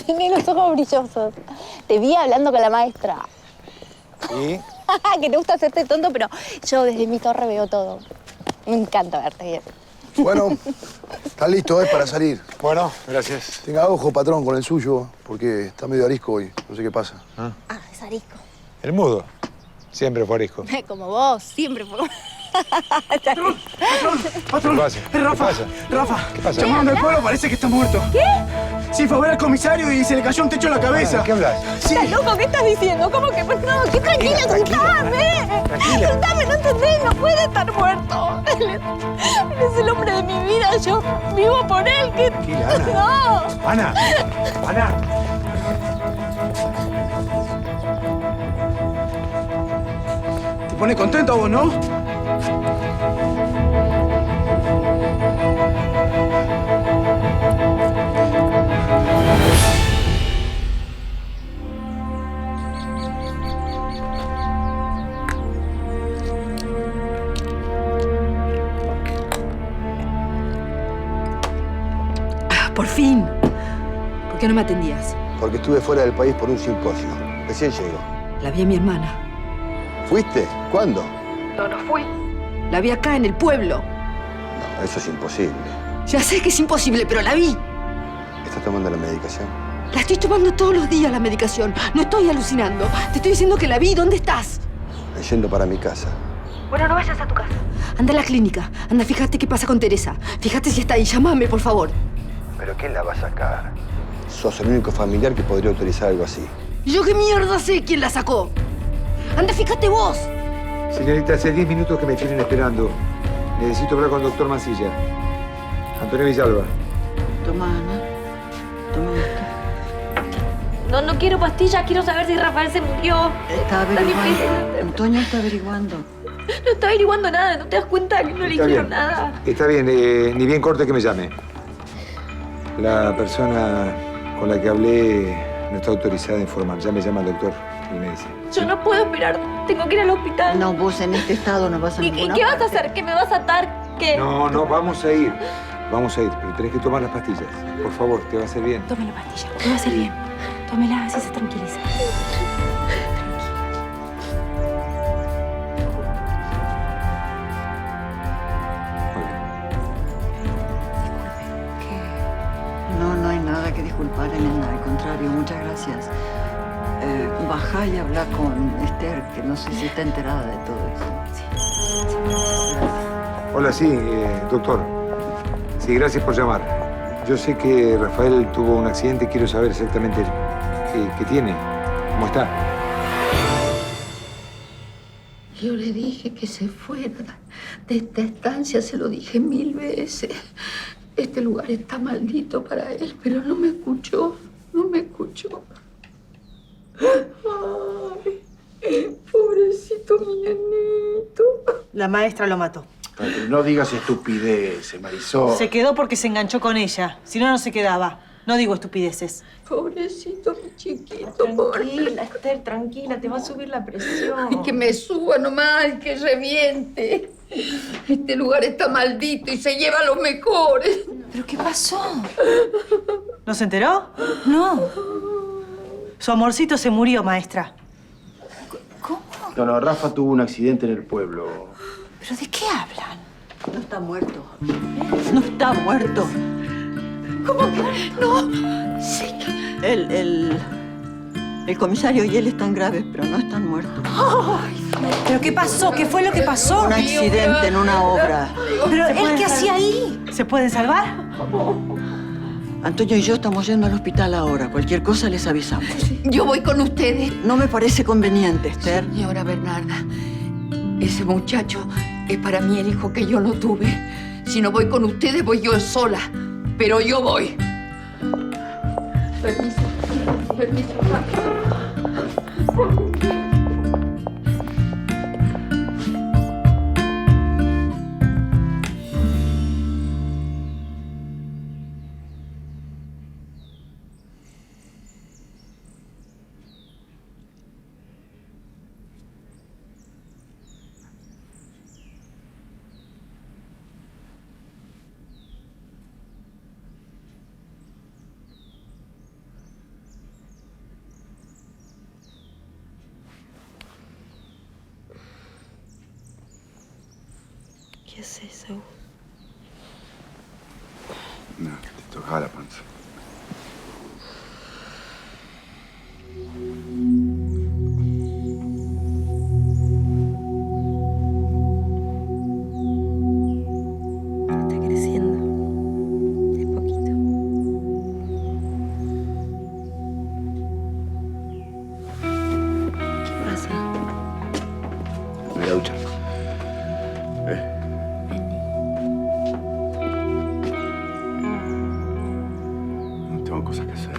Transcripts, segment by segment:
Tenés los ojos brillosos. Te vi hablando con la maestra. ¿Sí? Que te gusta hacerte tonto, pero yo desde mi torre veo todo. Me encanta verte bien. Bueno, está listo, para salir. Bueno, gracias. Tenga ojo, patrón, con el suyo, porque está medio arisco hoy. No sé qué pasa. Ah, es arisco. El mudo. Siempre fue arisco. Como vos, siempre fue. Patrón, ¿Qué pasa? Rafa, ¿Qué pasa? Rafa, ¿Qué pasa? llamando al pueblo, parece que está muerto. ¿Qué? Sí, fue a ver al comisario y se le cayó un techo en la cabeza. ¿Qué hablas? Sí. ¿Estás loco? ¿Qué estás diciendo? ¿Cómo que? Pues no, qué tranquila, soltame. Tranquila. Soltame, no entendés, no puede estar muerto. Él es el hombre de mi vida, yo vivo por él. ¿Qué? Tranquila, Ana. No. Ana, Ana. Te pone contento a vos, ¿no? Por fin. ¿Por qué no me atendías? Porque estuve fuera del país por un simposio. Recién llego. La vi a mi hermana. ¿Fuiste? ¿Cuándo? No fui. La vi acá, en el pueblo. No, eso es imposible. Ya sé que es imposible, pero la vi. ¿Estás tomando la medicación? La estoy tomando todos los días, la medicación. No estoy alucinando. Te estoy diciendo que la vi. ¿Dónde estás? Yendo para mi casa. Bueno, no vayas a tu casa. Anda a la clínica. Anda, fíjate qué pasa con Teresa. Fíjate si está ahí. Llámame, por favor. ¿Pero quién la va a sacar? Sos el único familiar que podría autorizar algo así. ¿Y yo qué mierda sé quién la sacó? Anda, fíjate vos. Señorita, hace 10 minutos que me tienen esperando. Necesito hablar con el doctor Mancilla. Antonio Villalba. Toma, Ana. Toma esto. No, no quiero pastillas, quiero saber si Rafael se murió. Está averiguando. Antonio está averiguando. No está averiguando nada, ¿no te das cuenta que no le Está dijeron bien. nada? Está bien, ni bien corte que me llame. La persona con la que hablé no está autorizada a informar. Ya me llama el doctor y me dice. Yo no puedo esperar, tengo que ir al hospital. No, vos en este estado no vas a ¿Y ninguna qué vas a parte. hacer? ¿Que me vas a atar? ¿Qué? No, no, vamos a ir. Vamos a ir, pero tenés que tomar las pastillas. Por favor, te va a hacer bien. Tome la pastilla, te va a hacer bien. Tómela, así se tranquiliza. No, no hay nada que disculpar, Elena. Al contrario, muchas gracias. Bajá y habla con Esther, que no sé si está enterada de todo eso. Hola, sí, doctor. Sí, gracias por llamar. Yo sé que Rafael tuvo un accidente. Quiero saber exactamente qué tiene. ¿Cómo está? Yo le dije que se fuera de esta estancia, se lo dije 1000 veces. Este lugar está maldito para él, pero no me escuchó, no me escuchó. Ay, pobrecito mi nenito. La maestra lo mató. Pero no digas estupideces, Marisol. Se quedó porque se enganchó con ella. Si no, no se quedaba. No digo estupideces. Pobrecito mi chiquito. Tranquila, Esther, tranquila, te va a subir la presión. Que me suba nomás, que reviente. Este lugar está maldito y se lleva a los mejores. ¿Pero qué pasó? ¿No se enteró? No. Su amorcito se murió, maestra. No, Rafa tuvo un accidente en el pueblo. ¿Pero de qué hablan? No está muerto. No está muerto. ¿Cómo que no? Sí. El comisario y él están graves, pero no están muertos. ¿Pero qué pasó? ¿Qué fue lo que pasó? Un accidente en una obra. ¿Pero él qué hacía ahí? ¿Se pueden salvar? Antonio y yo estamos yendo al hospital ahora. Cualquier cosa les avisamos. Yo voy con ustedes. No me parece conveniente, Esther. Señora Bernarda, ese muchacho es para mí el hijo que yo no tuve. Si no voy con ustedes, voy yo sola. Pero yo voy. Permiso. Permiso. ¿Qué haces, Saúl? No, te tocaba la panza. Está creciendo. De poquito. ¿Qué pasa? Me voy a duchar. Tengo cosas que hacer.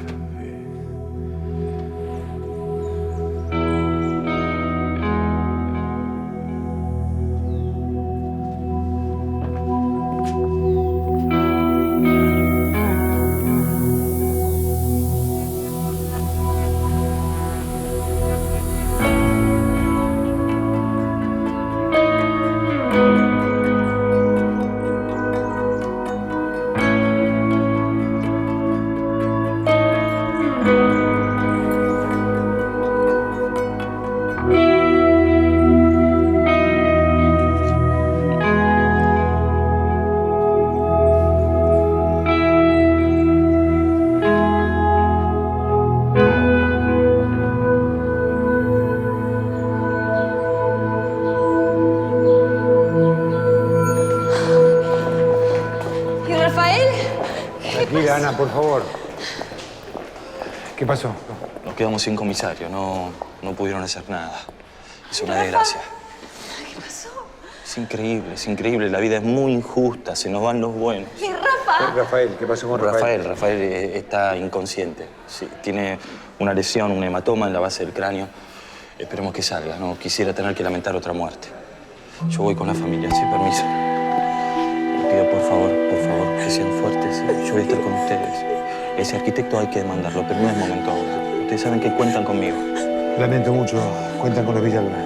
¿Y Rafael? Tranquila, Ana, por favor. ¿Qué pasó? Nos quedamos sin comisario, no pudieron hacer nada. Es una desgracia. ¿Qué pasó? Es increíble. La vida es muy injusta, se nos van los buenos. ¿Y Rafa? Rafael, ¿qué pasó con Rafael? Rafael está inconsciente. Sí, tiene una lesión, un hematoma en la base del cráneo. Esperemos que salga, no quisiera tener que lamentar otra muerte. Yo voy con la familia, sí, permiso. Les pido por favor, que sean fuertes. Yo voy a estar con ustedes. Ese arquitecto hay que demandarlo, pero no es momento ahora. Ustedes saben que cuentan conmigo. Lamento mucho. Cuentan con los Villalba.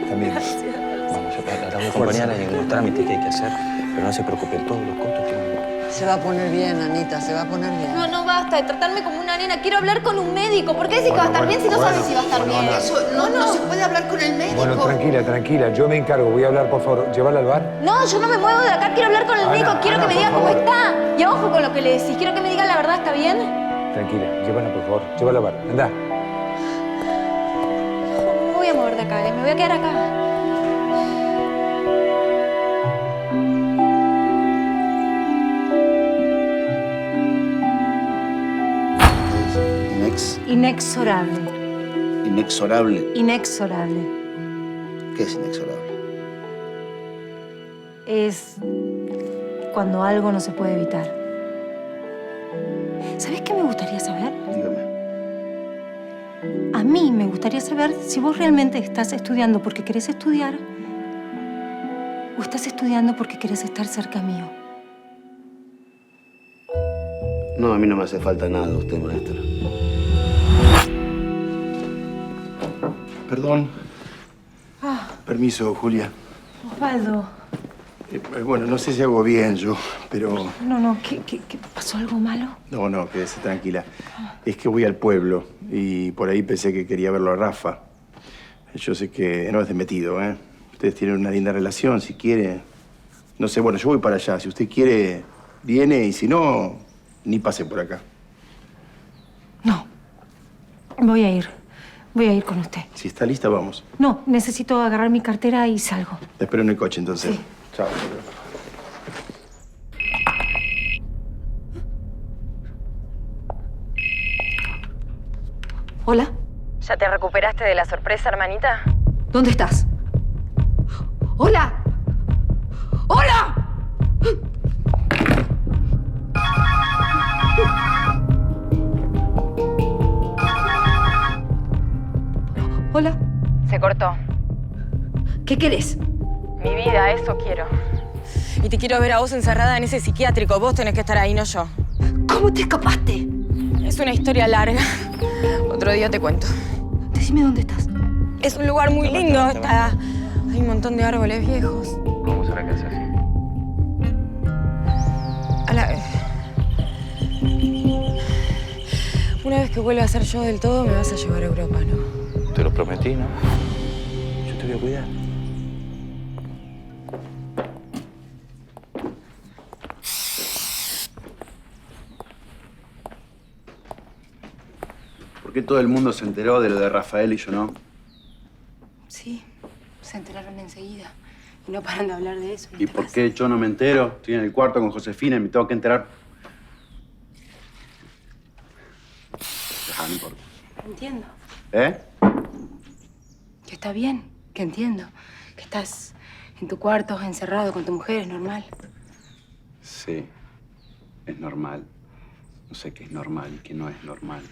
También. Vamos, la voy a acompañar en los trámites que hay que hacer, pero no se preocupen, todos los costos tienen. Se va a poner bien, Anita, se va a poner bien. No, no basta de tratarme como una nena. Quiero hablar con un médico. ¿Por qué decís que va a estar bien si no sabes si va a estar bien? Eso no se puede hablar con el médico. Bueno, tranquila. Yo me encargo. Voy a hablar, por favor. ¿Llevarla al bar? No, yo no me muevo de acá. Quiero hablar con el Ana, médico. Quiero Ana, que me diga por cómo favor. está. Y ojo con lo que le decís. Quiero que me diga la verdad. ¿Está bien? Tranquila. Llévala, por favor. Llévala al bar. Anda. No me voy a mover de acá. Me voy a quedar acá. Inexorable. Inexorable. Inexorable. ¿Qué es inexorable? Es cuando algo no se puede evitar. ¿Sabés qué me gustaría saber? Dígame. A mí me gustaría saber si vos realmente estás estudiando porque querés estudiar o estás estudiando porque querés estar cerca mío. No, a mí no me hace falta nada de usted, maestra. Perdón. Permiso, Julia. Osvaldo. Bueno, no sé si hago bien yo, pero... No, ¿qué pasó? ¿Algo malo? No, quédese tranquila. Es que voy al pueblo y por ahí pensé que quería verlo a Rafa. Yo sé que no es de metido, ¿eh? Ustedes tienen una linda relación, si quiere... No sé, bueno, yo voy para allá. Si usted quiere, viene y si no, ni pase por acá. No. Voy a ir. Voy a ir con usted. Si está lista, vamos. No, necesito agarrar mi cartera y salgo. Te espero en el coche, entonces. Sí. Chao. Hola, ¿Ya te recuperaste de la sorpresa, hermanita? ¿dónde estás? ¡Hola! ¡Hola! Hola, Se cortó. ¿qué querés? Mi vida, eso quiero. Y te quiero ver a vos encerrada en ese psiquiátrico. Vos tenés que estar ahí, no yo. ¿Cómo te escapaste? Es una historia larga. Otro día te cuento. Decime dónde estás. Es un lugar muy lindo. Hay un montón de árboles viejos. Vamos a la casa, sí. Una vez que vuelva a ser yo del todo, me vas a llevar a Europa, ¿no? Te lo prometí, ¿no? Yo te voy a cuidar. qué todo el mundo se enteró de lo de Rafael y yo no? Sí, se enteraron enseguida. Y no paran de hablar de eso. ¿Y por qué yo no me entero? Estoy en el cuarto con Josefina y me tengo que enterar. Dejá, no importa. Entiendo. ¿Eh? Que está bien, que entiendo. Que estás en tu cuarto, encerrado con tu mujer, es normal. Sí, es normal. No sé qué es normal y qué no es normal.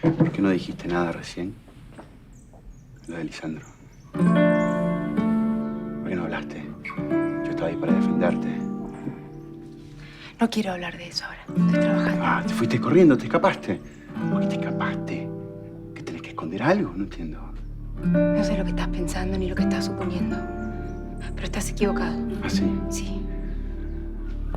¿Por qué no dijiste nada recién? Lo de Lisandro. ¿Por qué no hablaste? Yo estaba ahí para defenderte. No quiero hablar de eso ahora. Estoy trabajando. Ah, te fuiste corriendo, te escapaste. ¿Por qué te escapaste? ¿Que tenés que esconder algo? No entiendo. No sé lo que estás pensando ni lo que estás suponiendo. Pero estás equivocado. ¿Ah, sí? Sí.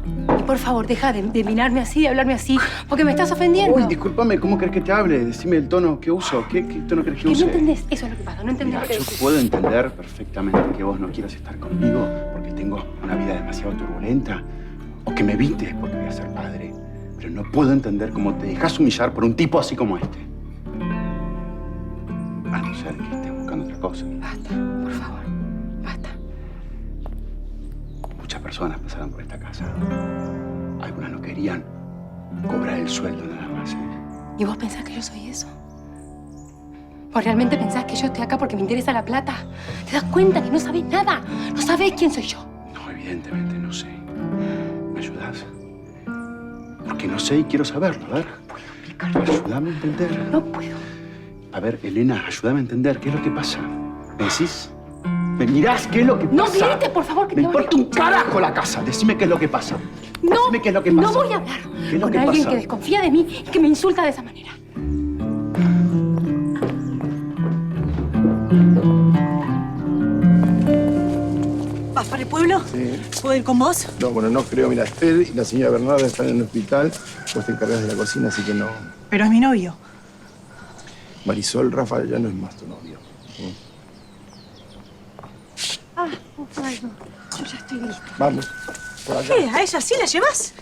Y por favor, deja de mirarme así, de hablarme así, porque me estás ofendiendo. Uy, discúlpame, ¿cómo crees que te hable? Decime el tono que uso. ¿Qué tono crees que use? Que no entendés, eso es lo que pasa, no entendés Mira, lo que yo decís. puedo entender perfectamente que vos no quieras estar conmigo porque tengo una vida demasiado turbulenta o que me evites porque voy a ser padre. Pero no puedo entender cómo te dejas humillar por un tipo así como este. A no ser que estés buscando otra cosa. Basta, por favor, basta. Muchas personas pasaron por esta casa. Algunas no querían cobrar el sueldo nada más. ¿Y vos pensás que yo soy eso? ¿Vos realmente pensás que yo estoy acá porque me interesa la plata? ¿Te das cuenta que no sabés nada? No sabés quién soy yo. No, evidentemente no sé. ¿Me ayudás? Porque no sé y quiero saberlo. A ver. No puedo explicarlo. Ayúdame a entender. No puedo. A ver, Elena, ayúdame a entender qué es lo que pasa. ¿Me decís? ¿Me mirás qué es lo que pasa? No grites, por favor, que Me te van a importa un escuchar. carajo la casa. Decime qué es lo que pasa. No, Decime qué es lo que pasa. no voy a hablar ¿Qué es lo con que alguien pasa? que desconfía de mí y que me insulta de esa manera. ¿Vas para el pueblo? Sí. ¿Puedo ir con vos? No, bueno, no creo. Mira, Esther y la señora Bernarda están en el hospital. Vos te encargas de la cocina, así que no. Pero es mi novio. Marisol, Rafa ya no es más tu novio. Ah, bueno, yo ya estoy lista. Vamos. Por acá. ¿Qué? ¿A ella sí la llevas?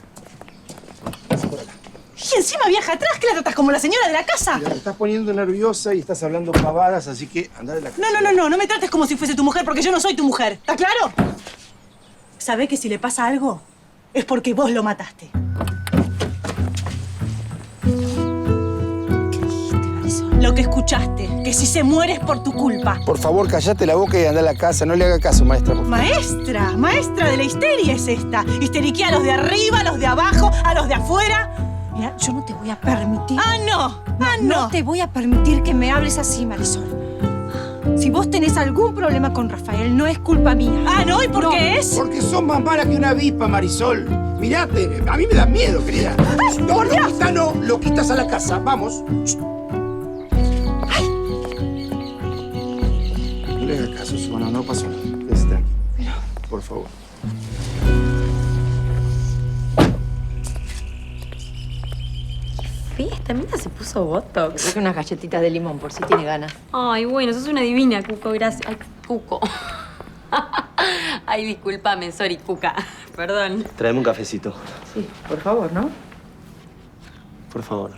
Y encima viaja atrás, que la tratas como la señora de la casa. Mira, te estás poniendo nerviosa y estás hablando pavadas, así que andá de la casa. No me trates como si fuese tu mujer, porque yo no soy tu mujer. ¿Está claro? ¿Sabés que si le pasa algo, es porque vos lo mataste? ¿Qué dijiste, Marisol? Lo que escuchaste, que si se muere es por tu culpa. Por favor, callate la boca y andá a la casa. No le haga caso, maestra, por favor. Maestra de la histeria es esta. Histeriquea a los de arriba, a los de abajo, a los de afuera. Mira, yo no te voy a permitir. No No te voy a permitir que me hables así, Marisol. Si vos tenés algún problema con Rafael, no es culpa mía. ¿No? ¿Y por qué es? Porque sos más mala que una avispa, Marisol. Mirate, a mí me da miedo, querida. No, Loquita, no. Loquitas a la casa. Vamos. No le hagas caso, Susana. No pasó nada. Quédese tranquila. Por favor. Esta mina se puso botox. Traje unas galletitas de limón por si tiene ganas. Ay, bueno, sos una divina, Cuco, gracias. Ay, Cuco. Ay, discúlpame, sorry, Cuca. Perdón. Tráeme un cafecito. Sí, por favor, ¿no? Por favor.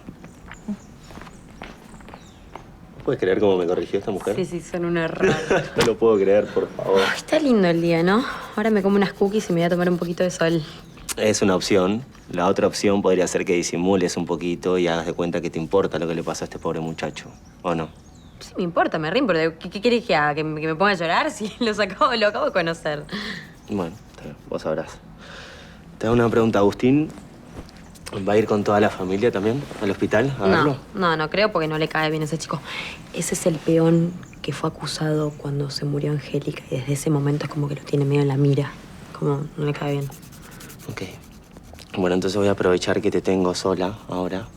¿Puedes creer cómo me corrigió esta mujer? Sí, son un error. No lo puedo creer, por favor. Ay, está lindo el día, ¿no? Ahora me como unas cookies y me voy a tomar un poquito de sol. Es una opción. La otra opción podría ser que disimules un poquito y hagas de cuenta que te importa lo que le pasa a este pobre muchacho. ¿O no? Sí, me importa, me río, pero ¿qué querés que haga? ¿Que me ponga a llorar? Si lo acabo de conocer. Bueno, está bien, vos sabrás. Te hago una pregunta, Agustín. ¿Va a ir con toda la familia también al hospital a verlo? No creo porque no le cae bien a ese chico. Ese es el peón que fue acusado cuando se murió Angélica y desde ese momento es como que lo tiene medio en la mira. Como no le cae bien. Ok. Bueno, entonces voy a aprovechar que te tengo sola ahora.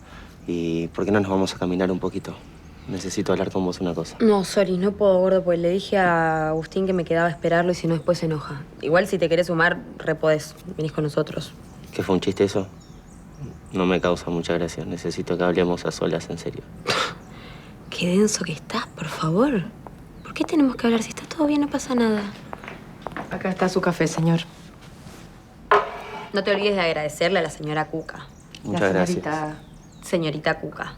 ¿Y por qué no nos vamos a caminar un poquito? Necesito hablar con vos una cosa. No, sorry, no puedo, gordo, porque le dije a Agustín que me quedaba a esperarlo y si no después se enoja. Igual si te querés sumar, podés. Venís con nosotros. ¿Qué fue un chiste eso? No me causa mucha gracia. Necesito que hablemos a solas, en serio. Qué denso que estás, por favor. ¿Por qué tenemos que hablar? Si está todo bien, no pasa nada. Acá está su café, señor. No te olvides de agradecerle a la señora Cuca. Muchas gracias. Señorita Cuca.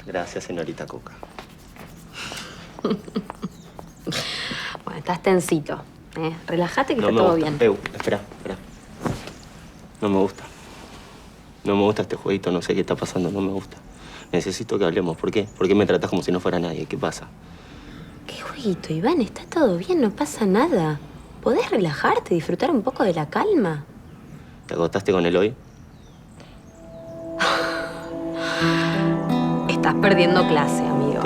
Gracias, señorita Coca. Bueno, estás tensito. Relájate que No está me todo gusta. bien. Espera. No me gusta. No me gusta este jueguito, no sé qué está pasando, no me gusta. Necesito que hablemos. ¿Por qué? ¿Por qué me tratas como si no fuera nadie? ¿Qué pasa? ¿Qué jueguito, Iván? Está todo bien, no pasa nada. ¿Podés relajarte, disfrutar un poco de la calma? ¿Te acostaste con él hoy? Estás perdiendo clase, amigo.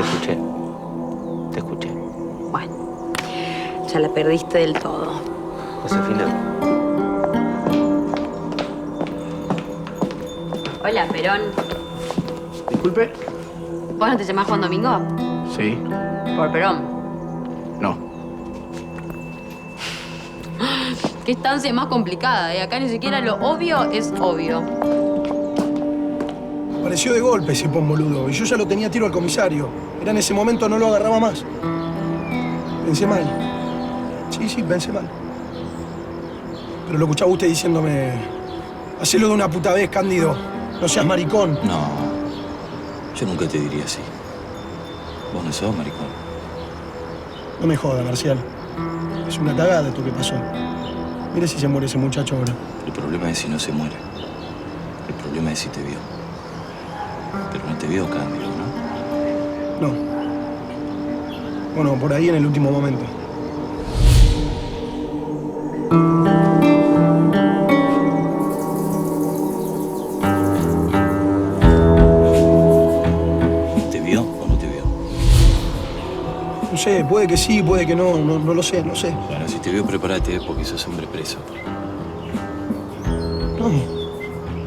Te escuché. Bueno, ya la perdiste del todo. Josefina. Hola, Perón. Disculpe. ¿Vos no te llamás Juan Domingo? Sí. Por Perón. No. Qué estancia más complicada, ¿eh? Acá ni siquiera lo obvio es obvio. Apareció de golpe ese pon boludo. Y yo ya lo tenía a tiro al comisario. Era en ese momento, no lo agarraba más. Pensé mal. Sí, pensé mal. Pero lo escuchaba usted diciéndome... Hacelo de una puta vez, Cándido. No seas maricón. No, yo nunca te diría así. Vos no sos maricón. No me joda, Marcial. Es una cagada esto que pasó. Mire si se muere ese muchacho ahora. El problema es si no se muere. El problema es si te vio. Pero no te vio, Cándido, ¿no? No. Bueno, por ahí en el último momento. ¿Te vio o no te vio? No sé, puede que sí, puede que no. No lo sé, no sé. Bueno, si te vio, prepárate porque sos hombre preso.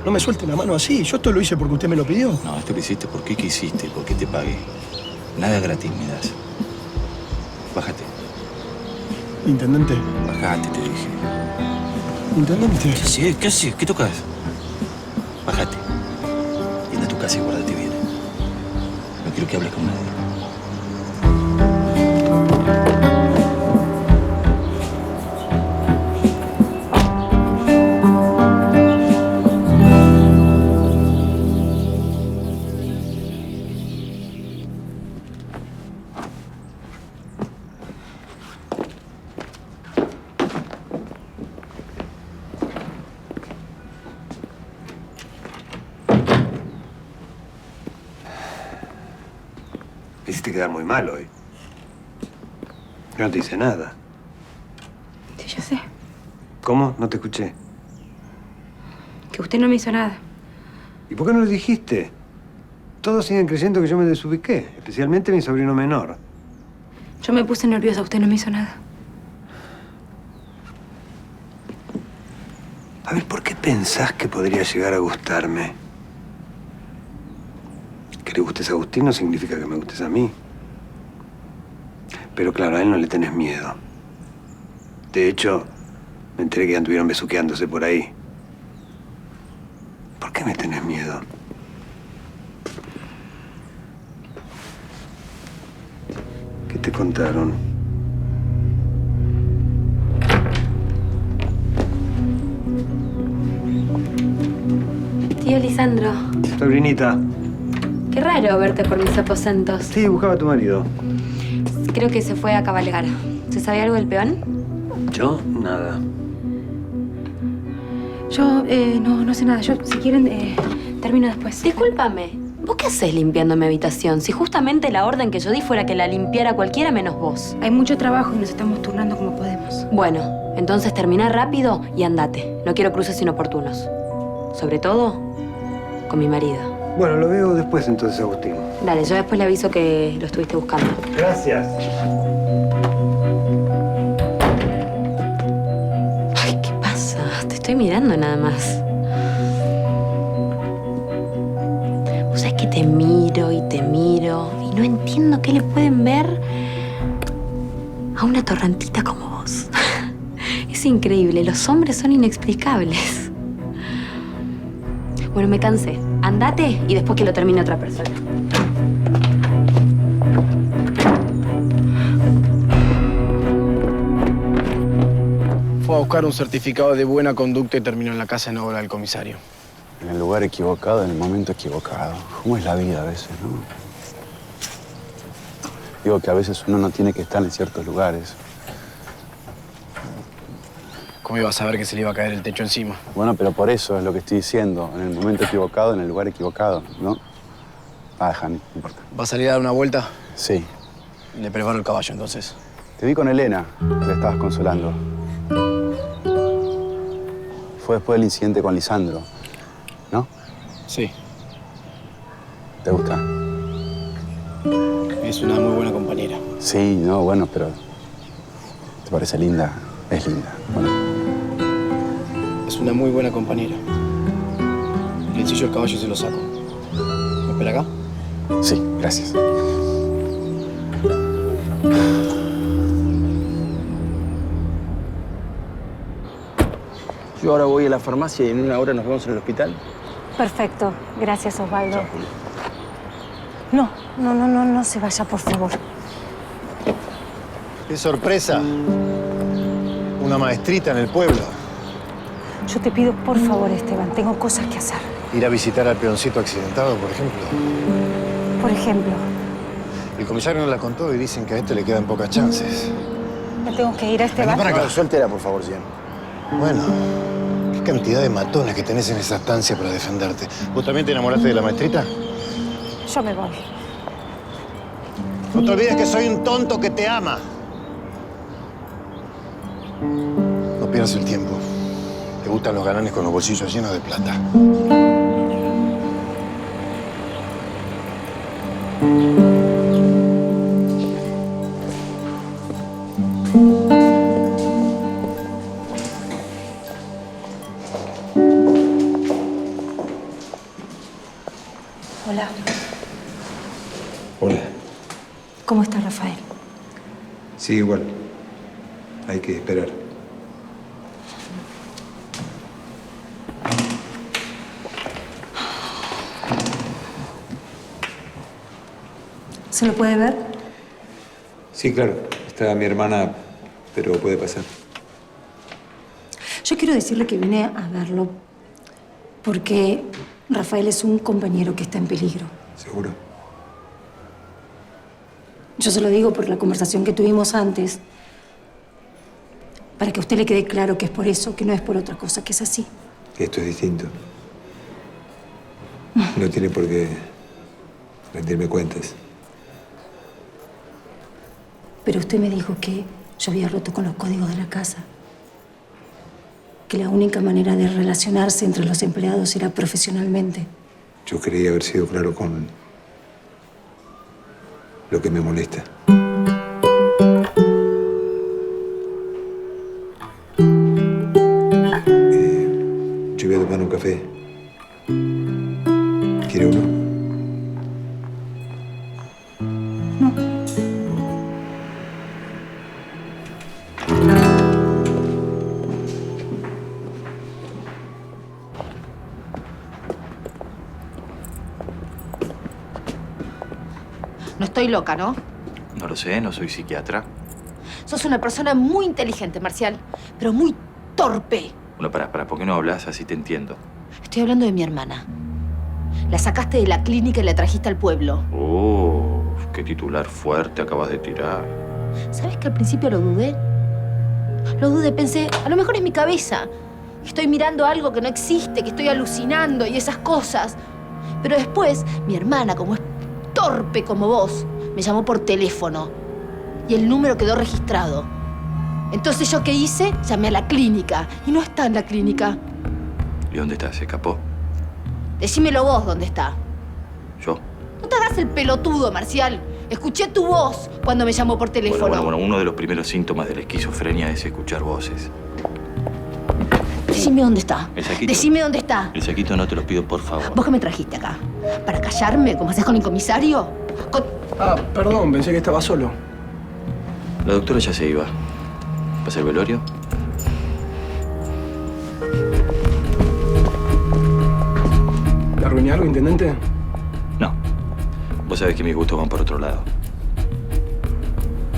No me suelte la mano así. Yo esto lo hice porque usted me lo pidió. No, esto lo hiciste porque quisiste, porque te pagué. Nada gratis me das. Bájate. Intendente. Bájate, te dije. Intendente. ¿Qué haces? ¿Qué tocas? Bájate. Y anda a tu casa y guárdate bien. No quiero que hables con nadie. Me hiciste quedar muy mal hoy. Yo no te hice nada. Sí, yo sé. ¿Cómo? No te escuché. Que usted no me hizo nada. ¿Y por qué no lo dijiste? Todos siguen creyendo que yo me desubiqué, especialmente mi sobrino menor. Yo me puse nerviosa, usted no me hizo nada. A ver, ¿por qué pensás que podría llegar a gustarme? Que le gustes a Agustín no significa que me gustes a mí. Pero claro, a él no le tenés miedo. De hecho, me enteré que anduvieron besuqueándose por ahí. ¿Por qué me tenés miedo? ¿Qué te contaron? Tío Lisandro, Sobrinita. qué raro verte por mis aposentos. Sí, buscaba a tu marido. Creo que se fue a cabalgar. ¿Se sabe algo del peón? ¿Yo? Nada. Yo, no sé nada. Yo, si quieren, termino después. Discúlpame. ¿Vos qué haces limpiando mi habitación? Si justamente la orden que yo di fuera que la limpiara cualquiera menos vos. Hay mucho trabajo y nos estamos turnando como podemos. Bueno, entonces termina rápido y andate. No quiero cruces inoportunos. Sobre todo, con mi marido. Bueno, lo veo después entonces, Agustín. Dale, yo después le aviso que lo estuviste buscando. Gracias. Ay, ¿qué pasa? Te estoy mirando nada más. Vos sabés que te miro y no entiendo qué le pueden ver a una torrantita como vos. Es increíble, los hombres son inexplicables. Bueno, me cansé. Andate y después que lo termine otra persona. Fue a buscar un certificado de buena conducta y terminó en la casa en obra del comisario. En el lugar equivocado, en el momento equivocado. ¿Cómo es la vida a veces, no? Digo que a veces uno no tiene que estar en ciertos lugares. ¿Cómo iba a saber que se le iba a caer el techo encima? Bueno, pero por eso es lo que estoy diciendo. En el momento equivocado, en el lugar equivocado, ¿no? Jani, no importa. ¿Va a salir a dar una vuelta? Sí. Le preparo el caballo, entonces. Te vi con Elena, que le estabas consolando. Fue después del incidente con Lisandro, ¿no? Sí. ¿Te gusta? Es una muy buena compañera. Sí, no, bueno, pero... ¿Te parece linda? Es linda. Bueno. Es una muy buena compañera. Le ensillo el caballo y se lo saco. ¿Me espera acá? Sí, gracias. Yo ahora voy a la farmacia y en una hora nos vemos en el hospital. Perfecto. Gracias, Osvaldo. No se vaya, por favor. ¡Qué sorpresa! Una maestrita en el pueblo. Yo te pido, por favor, Esteban, tengo cosas que hacer. Ir a visitar al peoncito accidentado, por ejemplo. Por ejemplo, El comisario nos la contó y dicen que a este le quedan pocas chances. me tengo que ir a Esteban. Vení para acá. Suéltela, por favor, Jean. Bueno, qué cantidad de matones que tenés en esa estancia para defenderte. ¿Vos también te enamoraste de la maestrita? Yo me voy. No te olvides que soy un tonto que te ama. No pierdas el tiempo. Te gustan los galanes con los bolsillos llenos de plata. Hola. Hola. ¿Cómo está Rafael? Sí, igual. Hay que esperar. ¿Se lo puede ver? Sí, claro. Está mi hermana, pero puede pasar. Yo quiero decirle que vine a verlo porque Rafael es un compañero que está en peligro. ¿Seguro? Yo se lo digo por la conversación que tuvimos antes, para que a usted le quede claro que es por eso, que no es por otra cosa, que es así. Esto es distinto. No tiene por qué rendirme cuentas. Pero usted me dijo que yo había roto con los códigos de la casa, que la única manera de relacionarse entre los empleados era profesionalmente. Yo creía haber sido claro con lo que me molesta. Yo voy a tomar un café. ¿Quiere uno? No estoy loca, ¿no? No lo sé, no soy psiquiatra. Sos una persona muy inteligente, Marcial, pero muy torpe. Bueno, para, ¿por qué no hablas? Así te entiendo. Estoy hablando de mi hermana. La sacaste de la clínica y la trajiste al pueblo. Oh, qué titular fuerte acabas de tirar. ¿Sabes que al principio lo dudé? Lo dudé, pensé, a lo mejor es mi cabeza. Estoy mirando algo que no existe, que estoy alucinando y esas cosas. Pero después, mi hermana, como es torpe como vos, me llamó por teléfono. Y el número quedó registrado. Entonces, ¿yo qué hice? Llamé a la clínica. Y no está en la clínica. ¿Y dónde está? ¿Se escapó? Decímelo vos dónde está. ¿Yo? No te hagas el pelotudo, Marcial. Escuché tu voz cuando me llamó por teléfono. Bueno, uno de los primeros síntomas de la esquizofrenia es escuchar voces. Decime dónde está. El saquito. Decime dónde está. El saquito no te lo pido, por favor. ¿Vos qué me trajiste acá? ¿Para callarme, como haces con el comisario? Ah, perdón, pensé que estaba solo. La doctora ya se iba. ¿Pasa el velorio? ¿Le arruiné algo, intendente? No. Vos sabés que mis gustos van por otro lado.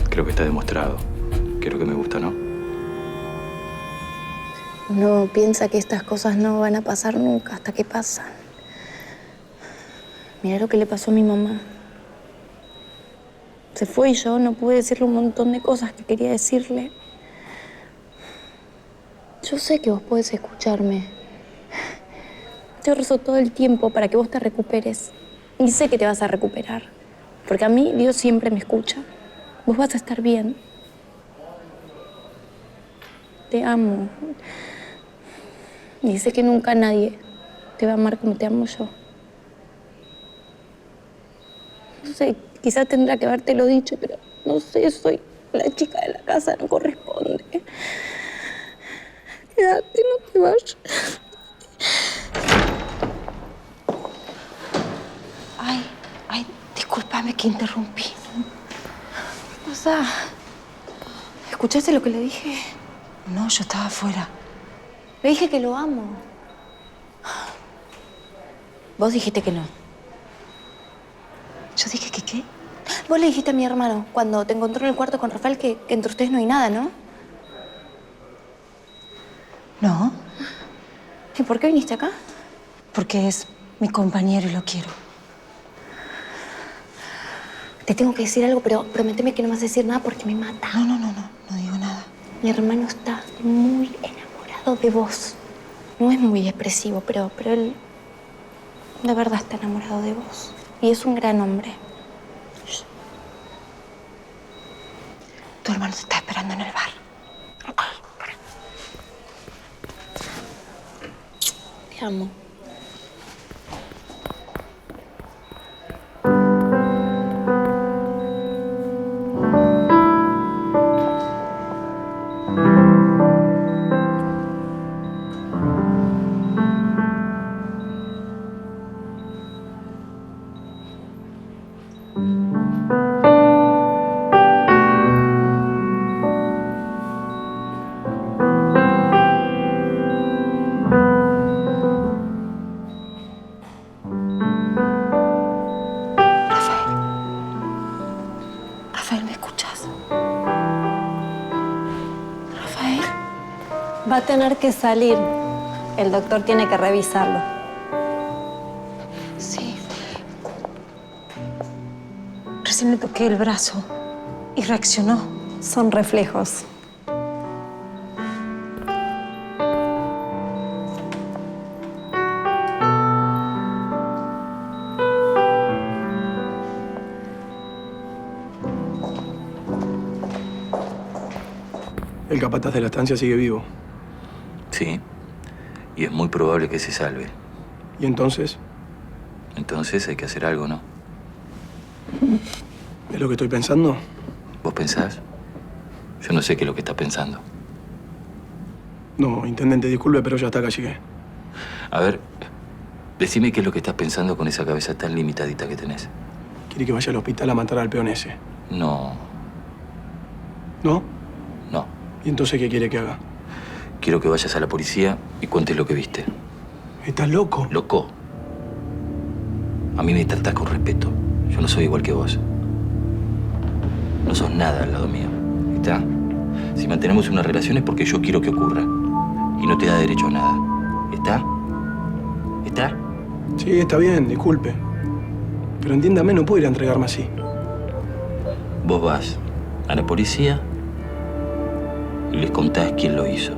Creo que está demostrado. Quiero que me gusta, ¿no? Uno piensa que estas cosas no van a pasar nunca hasta que pasan. Mira lo que le pasó a mi mamá. se fue y yo no pude decirle un montón de cosas que quería decirle. Yo sé que vos podés escucharme. Yo rezo todo el tiempo para que vos te recuperes. Y sé que te vas a recuperar. Porque a mí Dios siempre me escucha. Vos vas a estar bien. Te amo. Y sé que nunca nadie te va a amar como te amo yo. No sé, quizás tendrá que habértelo dicho, pero no sé, soy la chica de la casa, no corresponde. Quédate, no te vayas. Ay, discúlpame que interrumpí. O sea, ¿escuchaste lo que le dije? No, yo estaba afuera. Le dije que lo amo. Vos dijiste que no. ¿Yo dije que qué? Vos le dijiste a mi hermano, cuando te encontró en el cuarto con Rafael, que entre ustedes no hay nada, ¿no? No. ¿Y por qué viniste acá? Porque es mi compañero y lo quiero. Te tengo que decir algo, pero prométeme que no vas a decir nada porque me mata. No digo nada. Mi hermano está muy enamorado de vos. No es muy expresivo, pero él de verdad está enamorado de vos. Y es un gran hombre. Tu hermano te está esperando en el bar. Te amo. Rafael, ¿me escuchas? Rafael. Va a tener que salir. El doctor tiene que revisarlo. Sí. Recién le toqué el brazo y reaccionó. Son reflejos. El capataz de la estancia sigue vivo. Sí. Y es muy probable que se salve. ¿Y entonces? Entonces hay que hacer algo, ¿no? ¿Es lo que estoy pensando? ¿Vos pensás? Yo no sé qué es lo que estás pensando. No, intendente, disculpe, pero ya hasta acá llegué. A ver, decime qué es lo que estás pensando con esa cabeza tan limitadita que tenés. ¿Quiere que vaya al hospital a matar al peón ese? No. ¿No? No. ¿Y entonces qué quiere que haga? Quiero que vayas a la policía y cuentes lo que viste. ¿Estás loco? ¿Loco? A mí me tratás con respeto. Yo no soy igual que vos. No sos nada al lado mío. ¿Está? Si mantenemos una relación es porque yo quiero que ocurra. Y no te da derecho a nada. ¿Está? ¿Está? Sí, está bien, disculpe. Pero entiéndame, no puedo ir a entregarme así. Vos vas a la policía y les contás quién lo hizo.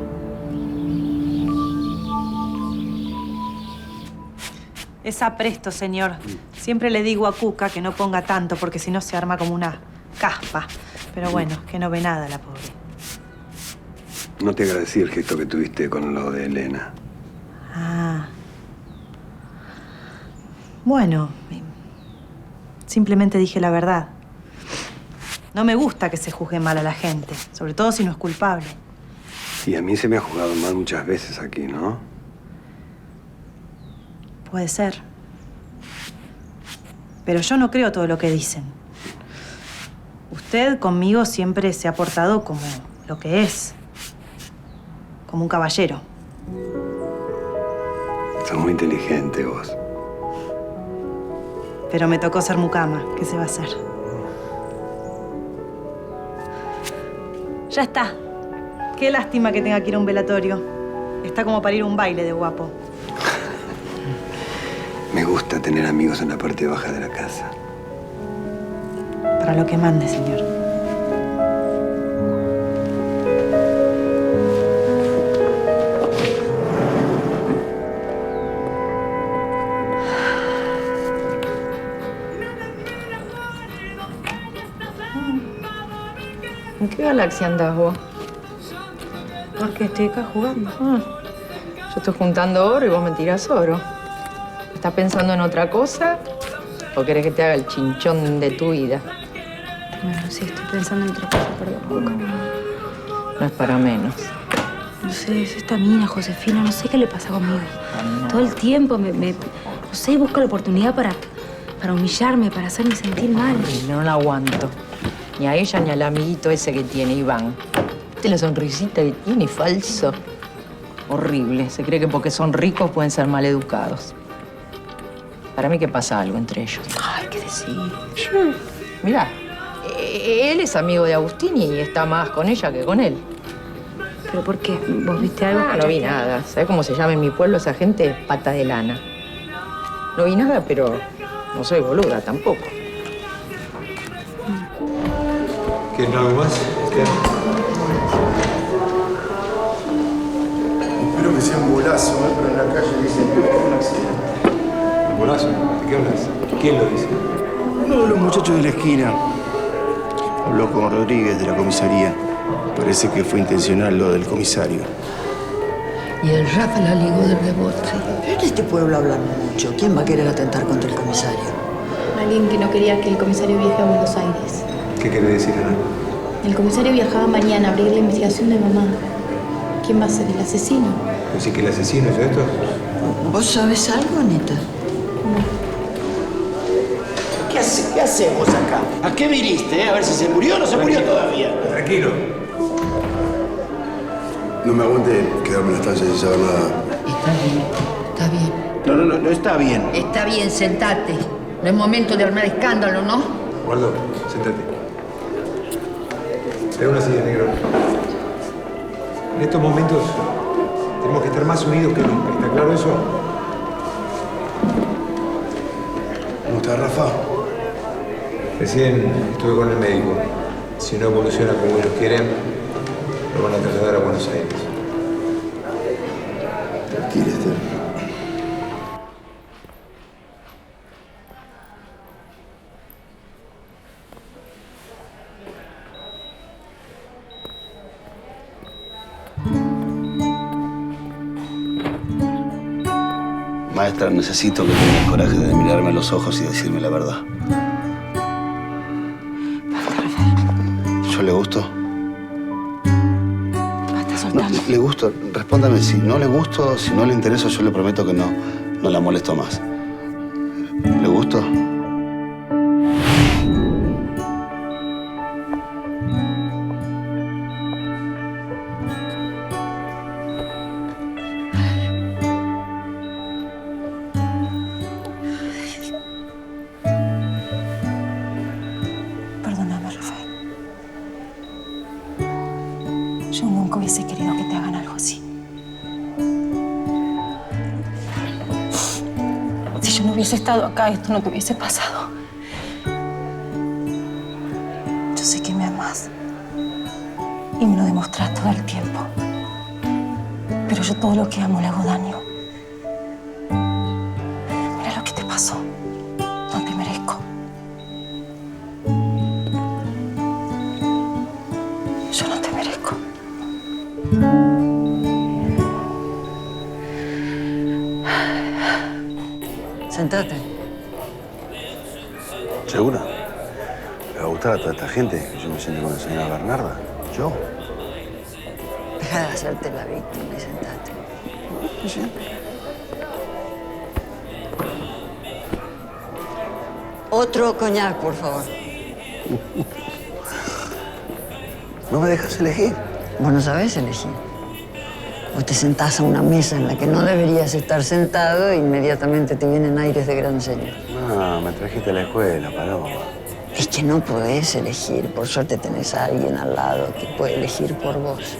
Es apresto, señor. Siempre le digo a Cuca que no ponga tanto porque si no se arma como una caspa. Pero bueno, que no ve nada la pobre. No te agradecí el gesto que tuviste con lo de Elena. Ah. Bueno, simplemente dije la verdad. No me gusta que se juzgue mal a la gente, sobre todo si no es culpable. Y a mí se me ha jugado mal muchas veces aquí, ¿no? Puede ser. Pero yo no creo todo lo que dicen. Usted conmigo siempre se ha portado como lo que es. Como un caballero. Sos muy inteligente vos. Pero me tocó ser mucama. ¿Qué se va a hacer? Ya está. Qué lástima que tenga que ir a un velatorio. Está como para ir a un baile de guapo. Me gusta tener amigos en la parte baja de la casa. Para lo que mande, señor. ¿En qué galaxia andás vos? Porque estoy acá jugando. Yo estoy juntando oro y vos me tirás oro. ¿Estás pensando en otra cosa o querés que te haga el chinchón de tu vida? Bueno, sí, estoy pensando en otra cosa, perdón, Cuca. No es para menos. No sé, es esta mina, Josefina, no sé qué le pasa conmigo. Todo el tiempo no sé, busca la oportunidad para humillarme, para hacerme sentir mal. No la aguanto. Ni a ella ni al amiguito ese que tiene, Iván. ¿Viste la sonrisita que tiene? Falso. Horrible. Se cree que porque son ricos pueden ser maleducados. Para mí que pasa algo entre ellos. Ay, ¿qué decís? Mirá, él es amigo de Agustín y está más con ella que con él. ¿Pero por qué? ¿Vos viste algo? No vi nada. ¿Sabés cómo se llama en mi pueblo esa gente? Pata de lana. No vi nada, pero no soy boluda tampoco. ¿Quieren algo más? Espero que sea un bolazo, pero en la calle dicen que es un accidente. ¿Un bolazo? ¿De qué hablas? ¿Quién lo dice? Uno de los muchachos de la esquina habló con Rodríguez de la comisaría. Parece que fue intencional lo del comisario. Y el Rafa la ligó del rebote. En este pueblo hablan mucho. ¿Quién va a querer atentar contra el comisario? Alguien que no quería que el comisario viaje a Buenos Aires. ¿Qué quiere decir, Ana? El comisario viajaba mañana a abrir la investigación de mamá. ¿Quién va a ser el asesino? ¿Decís que el asesino es esto? ¿Vos sabés algo, Anita? ¿Qué hacemos acá? ¿A qué viniste? A ver si se murió o no se murió todavía. Tranquilo. No me aguante quedarme en la estancia sin saber nada. Está bien, está bien. No está bien. Está bien, sentate. No es momento de armar escándalo, ¿no? Guardo, sentate. Trae una silla, negro. En estos momentos tenemos que estar más unidos que nunca. ¿Está claro eso? ¿Cómo está, Rafa? Recién estuve con el médico. Si no evoluciona como ellos quieren, lo van a trasladar a Buenos Aires. Tranquila, Esther. Maestra, necesito que tenga el coraje de mirarme a los ojos y decirme la verdad. ¿Yo le gusto? Basta, soltame. No, le gusto. Respóndame si no le gusto, si no le intereso, yo le prometo que no la molesto más. ¿Le gusto? Perdóname, Rafael. Yo nunca hubiese querido que te hagan algo así. Si yo no hubiese estado acá, esto no te hubiese pasado. Yo sé que me amas. Y me lo demostrás todo el tiempo. Pero yo todo lo que amo le hago daño. Mira lo que te pasó. No te merezco. Yo no te merezco. Sentate. ¿Segura? ¿Le va a gustar a toda esta gente que yo me siento con la señora Bernarda? ¿Yo? Deja de hacerte la víctima y sentate. Sí. Otro coñac, por favor. ¿No me dejas elegir? Vos no sabés elegir. Vos te sentás a una mesa en la que no deberías estar sentado e inmediatamente te vienen aires de gran señor. No, me trajiste a la escuela, Paloma. Es que no podés elegir. Por suerte tenés a alguien al lado que puede elegir por vos.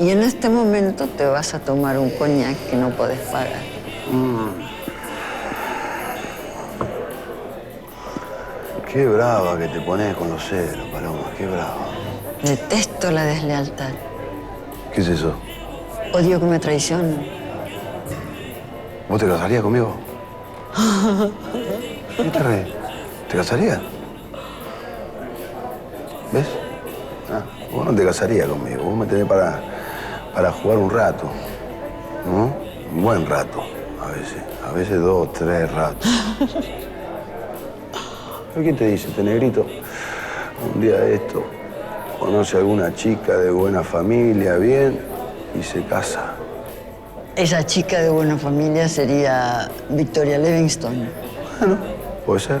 Y en este momento te vas a tomar un coñac que no podés pagar. Qué brava que te pones con los celos, Paloma, qué brava. Detesto la deslealtad. ¿Qué es eso? Odio que me traicionen. ¿Vos te casarías conmigo? ¿Qué te reís? ¿Te casarías? ¿Ves? Ah, vos no te casarías conmigo. Vos me tenés para jugar un rato. ¿No? Un buen rato, a veces. A veces 2, 3 ratos. ¿Pero qué te dice este negrito? Un día de esto conoce a alguna chica de buena familia, bien, y se casa. Esa chica de buena familia sería Victoria Livingstone. Bueno, puede ser.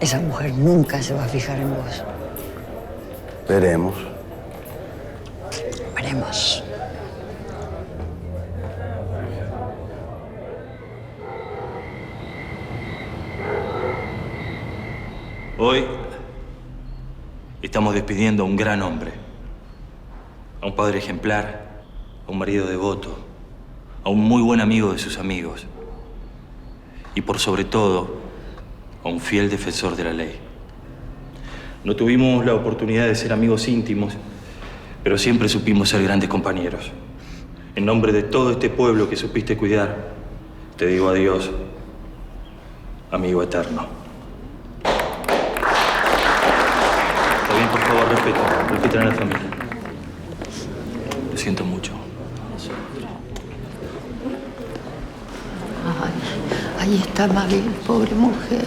Esa mujer nunca se va a fijar en vos. Veremos. Veremos. Hoy estamos despidiendo a un gran hombre, a un padre ejemplar, a un marido devoto, a un muy buen amigo de sus amigos y por sobre todo a un fiel defensor de la ley. No tuvimos la oportunidad de ser amigos íntimos, pero siempre supimos ser grandes compañeros. En nombre de todo este pueblo que supiste cuidar, te digo adiós, amigo eterno. Está bien, por favor, respeten a la familia. Lo siento mucho. Ay, ahí está Mabel, pobre mujer.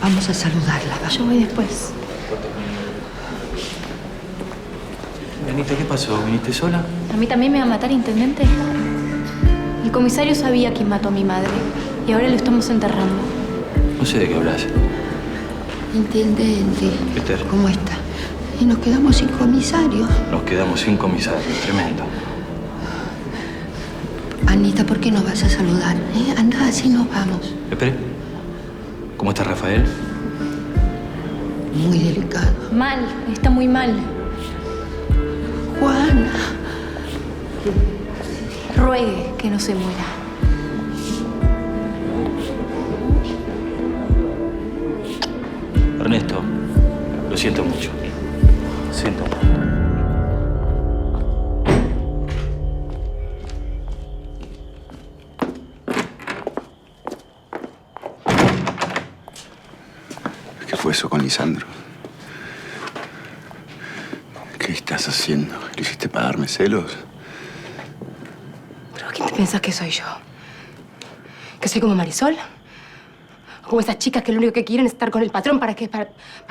Vamos a saludarla. ¿Va? Yo voy después. Benita, ¿qué pasó? ¿Viniste sola? ¿A mí también me va a matar, intendente? El comisario sabía quién mató a mi madre y ahora lo estamos enterrando. No sé de qué hablas. Intendente, Esther. ¿cómo está? Y nos quedamos sin comisario. Nos quedamos sin comisario. Tremendo. Anita, ¿por qué no vas a saludar? Anda, así nos vamos. Espere. ¿Cómo está Rafael? Muy delicado. Mal, está muy mal. Juana. Ruegue que no se muera. Ernesto, lo siento mucho. Siento. ¿Qué fue eso con Lisandro? ¿Qué estás haciendo? ¿Lo hiciste para darme celos? ¿Pero quién te pensás que soy yo? ¿Que soy como Marisol? ¿O como esas chicas que lo único que quieren es estar con el patrón para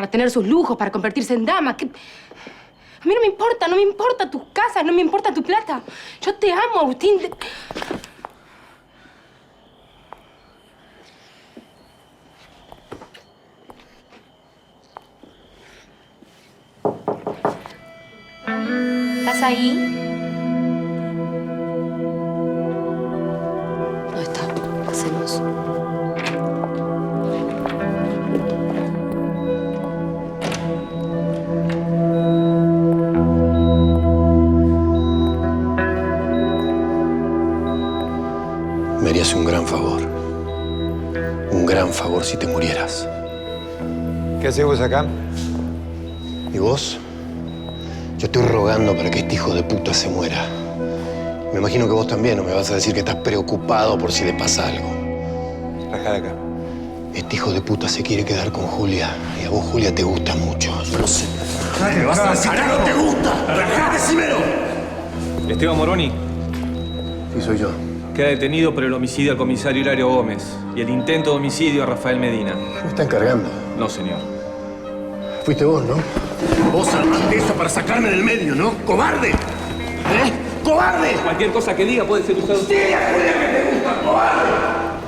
tener sus lujos, para convertirse en damas? ¿Qué? A mí no me importa tus casas, no me importa tu plata. Yo te amo, Agustín. ¿Estás ahí? No está. Hacemos. Me harías un gran favor. Un gran favor si te murieras. ¿Qué haces vos acá? ¿Y vos? Yo estoy rogando para que este hijo de puta se muera. Me imagino que vos también, ¿no me vas a decir que estás preocupado por si le pasa algo? Rajá de acá. Este hijo de puta se quiere quedar con Julia. Y a vos, Julia, te gusta mucho. Yo lo sé. ¿Me vas a decir que no te gusta? ¡Rajá, decímelo! Esteban Moroni. Sí, soy yo. Queda detenido por el homicidio al comisario Hilario Gómez y el intento de homicidio a Rafael Medina. ¿Me están cargando? No, señor. Fuiste vos, ¿no? Vos armaste eso para sacarme del medio, ¿no? ¡Cobarde! ¿Eh? ¡Cobarde! Cualquier cosa que diga puede ser usado. ¡Dile a Julia que te gusta, cobarde!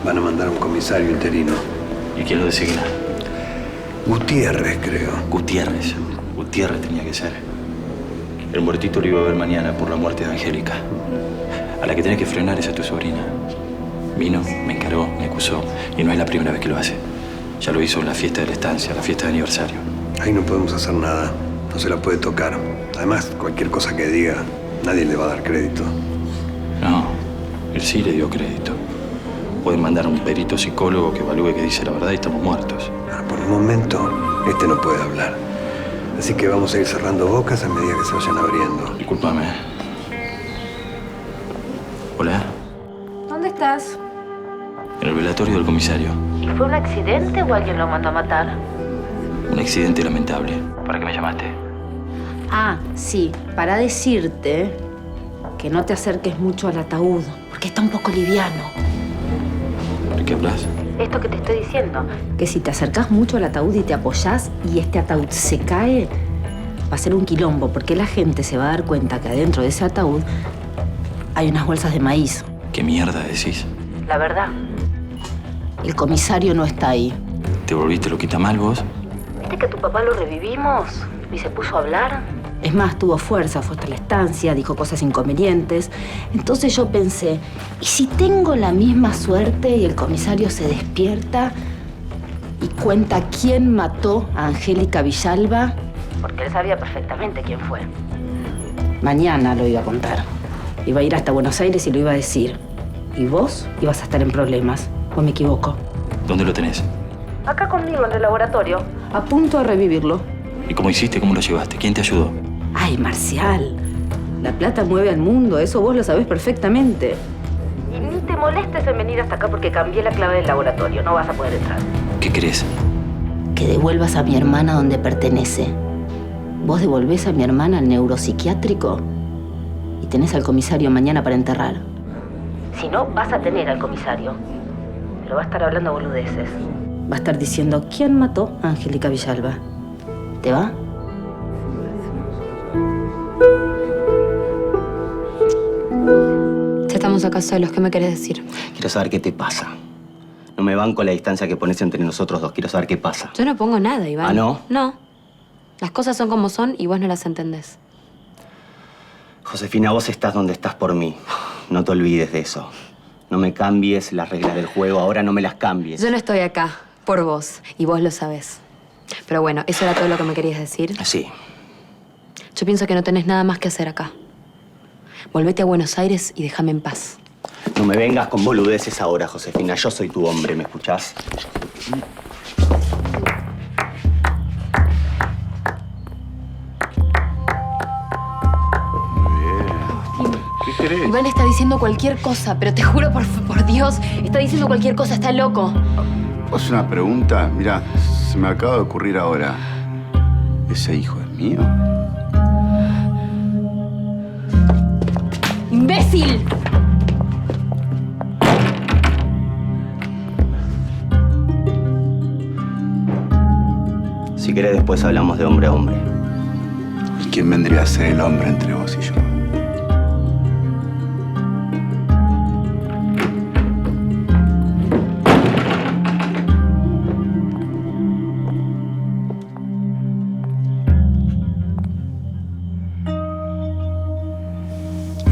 Van a mandar a un comisario interino. ¿Y quién lo designa? Gutiérrez, creo. Gutiérrez. Gutiérrez tenía que ser. El muertito lo iba a ver mañana por la muerte de Angélica. A la que tenés que frenar es a tu sobrina. Vino, me encargó, me acusó. Y no es la primera vez que lo hace. Ya lo hizo en la fiesta de la estancia, la fiesta de aniversario. Ahí no podemos hacer nada. No se la puede tocar. Además, cualquier cosa que diga, nadie le va a dar crédito. No, él sí le dio crédito. pueden mandar a un perito psicólogo que evalúe que dice la verdad y estamos muertos. Por el momento, este no puede hablar. Así que vamos a ir cerrando bocas a medida que se vayan abriendo. Discúlpame. Hola. ¿Dónde estás? En el velatorio del comisario. ¿Y fue un accidente o alguien lo mandó a matar? Un accidente lamentable. ¿Para qué me llamaste? Ah, sí, para decirte que no te acerques mucho al ataúd, porque está un poco liviano. ¿De qué hablas? Esto que te estoy diciendo, que si te acercas mucho al ataúd y te apoyás y este ataúd se cae, va a ser un quilombo, porque la gente se va a dar cuenta que adentro de ese ataúd hay unas bolsas de maíz. ¿Qué mierda decís? La verdad, el comisario no está ahí. ¿Te volviste loquita mal vos? ¿Viste que a tu papá lo revivimos y se puso a hablar? Es más, tuvo fuerza, fue hasta la estancia, dijo cosas inconvenientes. Entonces yo pensé, ¿y si tengo la misma suerte y el comisario se despierta y cuenta quién mató a Angélica Villalba? Porque él sabía perfectamente quién fue. Mañana lo iba a contar. Iba a ir hasta Buenos Aires y lo iba a decir. Y vos ibas a estar en problemas. ¿O me equivoco? ¿Dónde lo tenés? Acá conmigo, en el laboratorio. A punto de revivirlo. ¿Y cómo hiciste? ¿Cómo lo llevaste? ¿Quién te ayudó? Ay, Marcial. La plata mueve al mundo. Eso vos lo sabés perfectamente. Y ni te molestes en venir hasta acá porque cambié la clave del laboratorio. No vas a poder entrar. ¿Qué querés? Que devuelvas a mi hermana donde pertenece. Vos devolvés a mi hermana al neuropsiquiátrico y tenés al comisario mañana para enterrar. Si no, vas a tener al comisario. Pero va a estar hablando boludeces. Va a estar diciendo quién mató a Angélica Villalba. ¿Te va? Ya estamos acá solos. ¿Qué me querés decir? Quiero saber qué te pasa. No me banco la distancia que pones entre nosotros dos. Quiero saber qué pasa. Yo no pongo nada, Iván. ¿Ah, no? No. Las cosas son como son y vos no las entendés. Josefina, vos estás donde estás por mí. No te olvides de eso. No me cambies las reglas del juego. Ahora no me las cambies. Yo no estoy acá por vos y vos lo sabés. Pero bueno, ¿eso era todo lo que me querías decir? Sí. Yo pienso que no tenés nada más que hacer acá. Volvete a Buenos Aires y déjame en paz. No me vengas con boludeces ahora, Josefina. Yo soy tu hombre, ¿me escuchás? ¿Qué querés? Iván está diciendo cualquier cosa, pero te juro por Dios, está diciendo cualquier cosa, está loco. ¿Vos una pregunta? Mira, se me acaba de ocurrir ahora. ¿Ese hijo es mío? ¡Imbécil! Si querés, después hablamos de hombre a hombre. ¿Y quién vendría a ser el hombre entre vos y yo?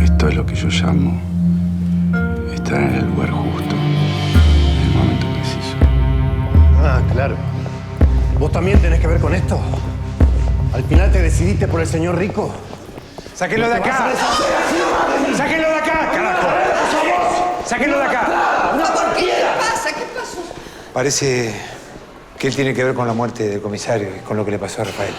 Esto es lo que yo llamo estar en el lugar justo, en el momento preciso. Ah, claro. ¿Vos también tenés que ver con esto? ¿Al final te decidiste por el señor rico? ¡Sáquenlo de acá! ¡Sáquenlo de acá, carajo! ¡Sáquenlo de acá! ¿Qué pasa? ¿Qué pasó? Parece que él tiene que ver con la muerte del comisario y con lo que le pasó a Rafael.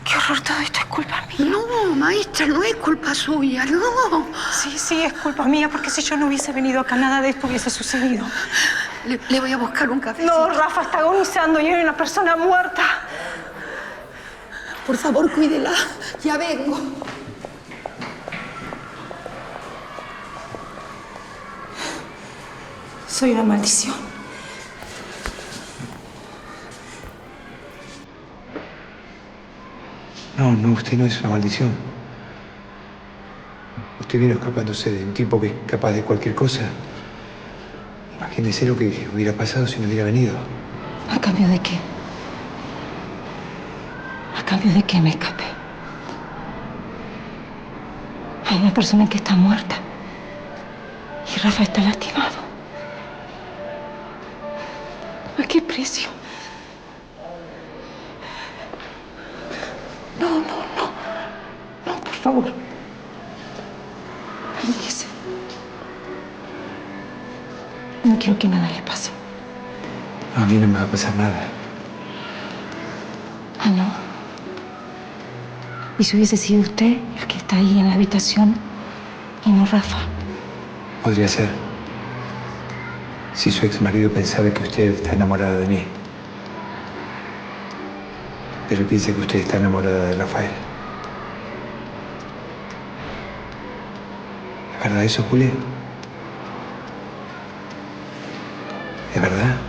Qué horror, todo esto es culpa mía. No, maestra, no es culpa suya, no. Sí, es culpa mía, porque si yo no hubiese venido acá, nada de esto hubiese sucedido. Le voy a buscar un café. No, Rafa está agonizando y hay una persona muerta. Por favor, cuídela. Ya vengo. Soy una maldición. No, usted no es una maldición. Usted vino escapándose de un tipo que es capaz de cualquier cosa. Imagínese lo que hubiera pasado si no hubiera venido. ¿A cambio de qué? ¿A cambio de qué me escapé? Hay una persona que está muerta. Y Rafa está lastimado. ¿A qué precio? No, por favor. Aléjese. No quiero que nada le pase. No, a mí no me va a pasar nada. Ah, ¿no? ¿Y si hubiese sido usted el que está ahí en la habitación y no Rafa? Podría ser. Si su ex marido pensara que usted está enamorada de mí. Pero piensa que usted está enamorada de Rafael. ¿Es verdad eso, Julia? ¿Es verdad?